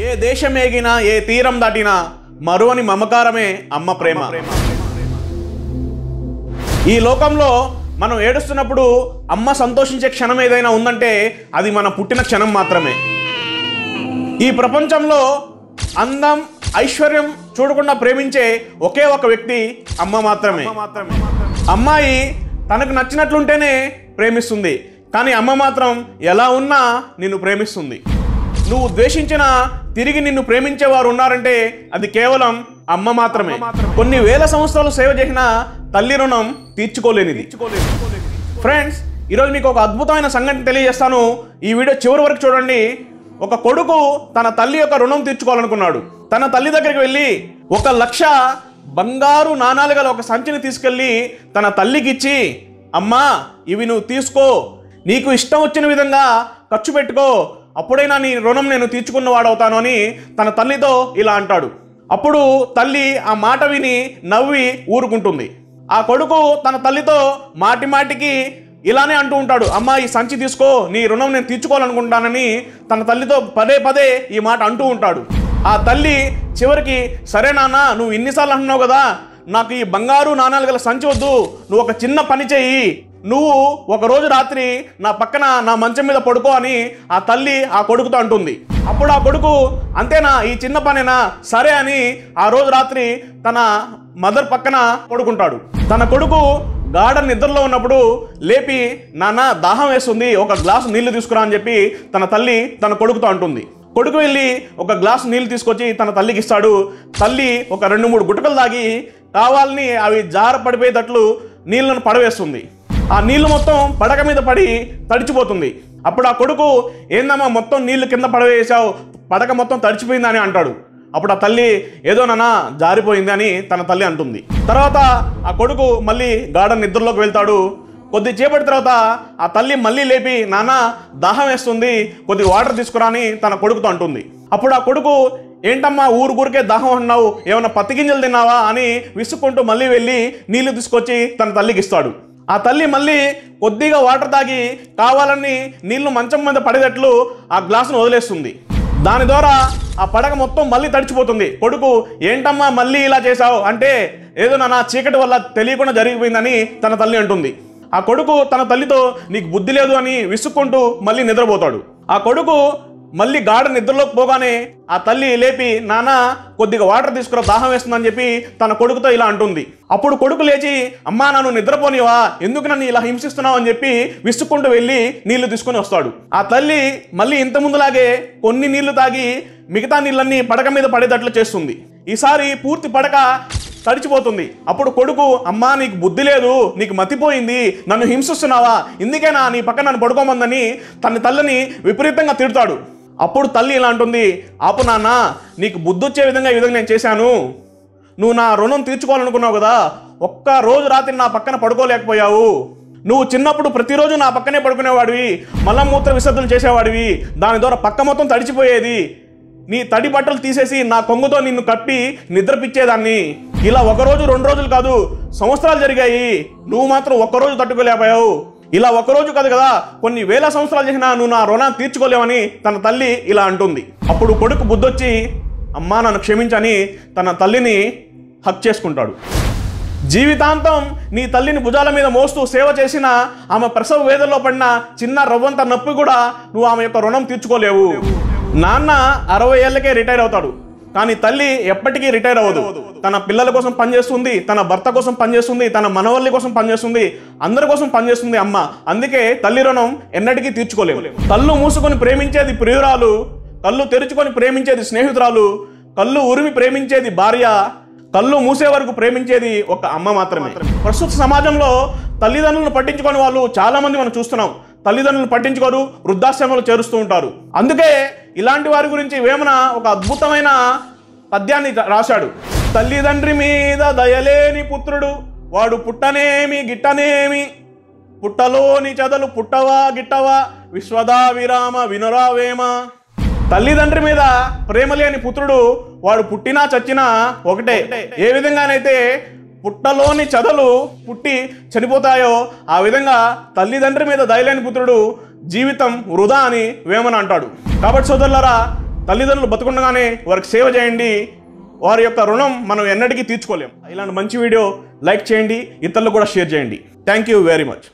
ఏ దేశమేగినా ఏ తీరం దాటినా మరువని మమకారమే అమ్మ ప్రేమ. ఈ లోకంలో మనం ఏడుస్తున్నప్పుడు అమ్మ సంతోషించే క్షణం ఏదైనా ఉందంటే అది మన పుట్టిన క్షణం మాత్రమే. ఈ ప్రపంచంలో అందం ఐశ్వర్యం చూడకుండా ప్రేమించే ఒకే ఒక వ్యక్తి అమ్మ మాత్రమే. అమ్మాయి తనకు నచ్చినట్లుంటేనే ప్రేమిస్తుంది, కానీ అమ్మ మాత్రం ఎలా ఉన్నా నిన్ను ప్రేమిస్తుంది. నువ్వు ద్వేషించిన తిరిగి నిన్ను ప్రేమించేవారు ఉన్నారంటే అది కేవలం అమ్మ మాత్రమే. కొన్ని వేల సంవత్సరాలు సేవ చేసిన తల్లి రుణం తీర్చుకోలేనిది. ఫ్రెండ్స్, ఈరోజు మీకు ఒక అద్భుతమైన సంఘటన తెలియజేస్తాను. ఈ వీడియో చివరి వరకు చూడండి. ఒక కొడుకు తన తల్లి యొక్క రుణం తీర్చుకోవాలనుకున్నాడు. తన తల్లి దగ్గరికి వెళ్ళి 1,00,000 బంగారు నాణాలు గల ఒక సంచిని తీసుకెళ్ళి తన తల్లికి ఇచ్చి, అమ్మా ఇవి నువ్వు తీసుకో, నీకు ఇష్టం వచ్చిన విధంగా ఖర్చు పెట్టుకో, అప్పుడైనా నీ రుణం నేను తీర్చుకున్నవాడవుతాను అని తన తల్లితో ఇలా అంటాడు. అప్పుడు తల్లి ఆ మాట విని నవ్వి ఊరుకుంటుంది. ఆ కొడుకు తన తల్లితో మాటి మాటికి ఇలానే అంటూ ఉంటాడు, అమ్మా ఈ సంచి తీసుకో, నీ రుణం నేను తీర్చుకోవాలనుకుంటానని తన తల్లితో పదే పదే ఈ మాట అంటూ ఉంటాడు. ఆ తల్లి చివరికి, సరే నాన్న, నువ్వు ఇన్నిసార్లు అంటున్నావు కదా, నాకు ఈ బంగారు నాణాలు గల సంచి వద్దు, నువ్వు ఒక చిన్న పని చెయ్యి, నువ్వు ఒకరోజు రాత్రి నా పక్కన నా మంచం మీద పడుకో అని ఆ తల్లి ఆ కొడుకుతో అంటుంది. అప్పుడు ఆ కొడుకు, అంతేనా, ఈ చిన్న పనేనా, సరే అని ఆ రోజు రాత్రి తన మదర్ పక్కన పడుకుంటాడు. తన కొడుకు గాఢ నిద్రలో ఉన్నప్పుడు లేపి, నాన్న దాహం వేస్తుంది, ఒక గ్లాసు నీళ్లు తీసుకురా అని చెప్పి తన తల్లి తన కొడుకుతో అంటుంది. కొడుకు వెళ్ళి ఒక గ్లాసు నీళ్లు తీసుకొచ్చి తన తల్లికి ఇస్తాడు. తల్లి ఒక 2-3 గుటకలు తాగి కావాలని అవి జార పడిపోయేటట్లు నీళ్లను పడవేస్తుంది. ఆ నీళ్లు మొత్తం పడక మీద పడి తడిచిపోతుంది. అప్పుడు ఆ కొడుకు, ఏందమ్మా మొత్తం నీళ్లు కింద పడవేసావు, పడక మొత్తం తడిచిపోయిందని అంటాడు. అప్పుడు ఆ తల్లి, ఏదో నాన్న జారిపోయింది అని తన తల్లి అంటుంది. తర్వాత ఆ కొడుకు మళ్ళీ గాఢ నిద్రలోకి వెళ్తాడు. కొద్దిసేపటి తర్వాత ఆ తల్లి మళ్ళీ లేపి, నాన్న దాహం వేస్తుంది, కొద్దిగా వాటర్ తీసుకురా అని తన కొడుకుతో అంటుంది. అప్పుడు ఆ కొడుకు, ఏంటమ్మా ఊరికే దాహం అన్నావు, ఏమైనా పత్తి గింజలు తిన్నావా అని విసుక్కుంటూ మళ్ళీ వెళ్ళి నీళ్లు తీసుకొచ్చి తన తల్లికి ఇస్తాడు. ఆ తల్లి మళ్ళీ కొద్దిగా వాటర్ తాగి కావాలని నీళ్లు మంచం మీద పడేటట్లు ఆ గ్లాసును వదిలేస్తుంది. దాని ద్వారా ఆ పడక మొత్తం మళ్ళీ తడిచిపోతుంది. కొడుకు, ఏంటమ్మా మళ్ళీ ఇలా చేశావు అంటే, ఏదో నా చీకటి వల్ల తెలియకుండా జరిగిపోయిందని తన తల్లి అంటుంది. ఆ కొడుకు తన తల్లితో, నీకు బుద్ధి లేదు అని విసుక్కుంటూ మళ్ళీ నిద్రపోతాడు. ఆ కొడుకు మళ్ళీ గాఢ నిద్రలోకి పోగానే ఆ తల్లి లేపి, నాన్న కొద్దిగా వాటర్ తీసుకురా, దాహం వేస్తుందని చెప్పి తన కొడుకుతో ఇలా అంటుంది. అప్పుడు కొడుకు లేచి, అమ్మా నన్ను నిద్రపోనివా, ఎందుకు నన్ను ఇలా హింసిస్తున్నావు అని చెప్పి విసుక్కుంటూ వెళ్ళి నీళ్లు తీసుకొని వస్తాడు. ఆ తల్లి మళ్ళీ ఇంత ముందులాగే కొన్ని నీళ్లు తాగి మిగతా నీళ్ళన్నీ పడక మీద పడేటట్లు చేస్తుంది. ఈసారి పూర్తి పడక తడిచిపోతుంది. అప్పుడు కొడుకు, అమ్మా నీకు బుద్ధి లేదు, నీకు మతిపోయింది, నన్ను హింసిస్తున్నావా, ఇందుకేనా నీ పక్కన నన్ను పడుకోమందని తన తల్లిని విపరీతంగా తిడతాడు. అప్పుడు తల్లి ఇలా అంటుంది, ఆపు నాన్న, నీకు బుద్ధి వచ్చే విధంగా ఈ విధంగా నేను చేశాను, నువ్వు నా రుణం తీర్చుకోవాలనుకున్నావు కదా, ఒక్క రోజు రాత్రి నా పక్కన పడుకోలేకపోయావు, నువ్వు చిన్నప్పుడు ప్రతిరోజు నా పక్కనే పడుకునేవాడివి, మలమూత్ర విసర్జనలు చేసేవాడివి, దాని ద్వారా పక్క మొత్తం తడిచిపోయేది, నీ తడి బట్టలు తీసేసి నా కొంగుతో నిన్ను కప్పి నిద్రపిచ్చేదాన్ని, ఇలా 1 రోజు 2 రోజులు కాదు సంవత్సరాలు జరిగాయి, నువ్వు మాత్రం ఒక్కరోజు తట్టుకోలేకపోయావు, ఇలా 1 రోజు కాదు కదా కొన్ని వేల సంవత్సరాలు చేసినా నువ్వు నా రుణాన్ని తీర్చుకోలేవని తన తల్లి ఇలా అంటుంది. అప్పుడు కొడుకు బుద్ధొచ్చి, అమ్మా నన్ను క్షమించని తన తల్లిని హక్ చేసుకుంటాడు. జీవితాంతం నీ తల్లిని భుజాల మీద మోస్తూ సేవ చేసిన ఆమె ప్రసవ వేదనలో పడిన చిన్న రవ్వంత నొప్పి కూడా నువ్వు ఆమె యొక్క రుణం తీర్చుకోలేవు. నాన్న 60 ఏళ్ళకే రిటైర్ అవుతాడు, కానీ తల్లి ఎప్పటికీ రిటైర్ అవ్వదు. తన పిల్లల కోసం పనిచేస్తుంది, తన భర్త కోసం పనిచేస్తుంది, తన మనవల్లి కోసం పనిచేస్తుంది, అందరి కోసం పనిచేస్తుంది అమ్మ. అందుకే తల్లి రుణం ఎన్నటికీ తీర్చుకోలేవు. కళ్ళు మూసుకొని ప్రేమించేది ప్రియురాలు, కళ్ళు తెరుచుకొని ప్రేమించేది స్నేహితురాలు, కళ్ళు ఉరిమి ప్రేమించేది భార్య, కళ్ళు మూసే వరకు ప్రేమించేది ఒక అమ్మ మాత్రమే. ప్రస్తుత సమాజంలో తల్లిదండ్రులను పట్టించుకొని వాళ్ళు చాలా మంది మనం చూస్తున్నాం. తల్లిదండ్రులను పట్టించుకోరు, వృద్ధాశ్రమంలో చేరుస్తూ ఉంటారు. అందుకే ఇలాంటి వారి గురించి వేమన ఒక అద్భుతమైన పద్యాన్ని రాశాడు. తల్లిదండ్రి మీద దయలేని పుత్రుడు వాడు పుట్టనేమి గిట్టనేమి, పుట్టలోని చెదలు పుట్టవా గిట్టవా, విశ్వదా విరామ వినురావేమ. తల్లిదండ్రి మీద ప్రేమ లేని పుత్రుడు వాడు పుట్టినా చచ్చినా ఒకటే. ఏ విధంగానైతే పుట్టలోని చదలు పుట్టి చనిపోతాయో ఆ విధంగా తల్లిదండ్రి మీద దయలేని పుత్రుడు జీవితం వృధా అని వేమన అంటాడు. కాబట్టి సోదరులారా, తల్లిదండ్రులు బతుకుండగానే వారికి సేవ చేయండి. వారి యొక్క రుణం మనం ఎన్నటికీ తీర్చుకోలేం. ఇలాంటి మంచి వీడియో లైక్ చేయండి, ఇతరులు కూడా షేర్ చేయండి. Thank you very much.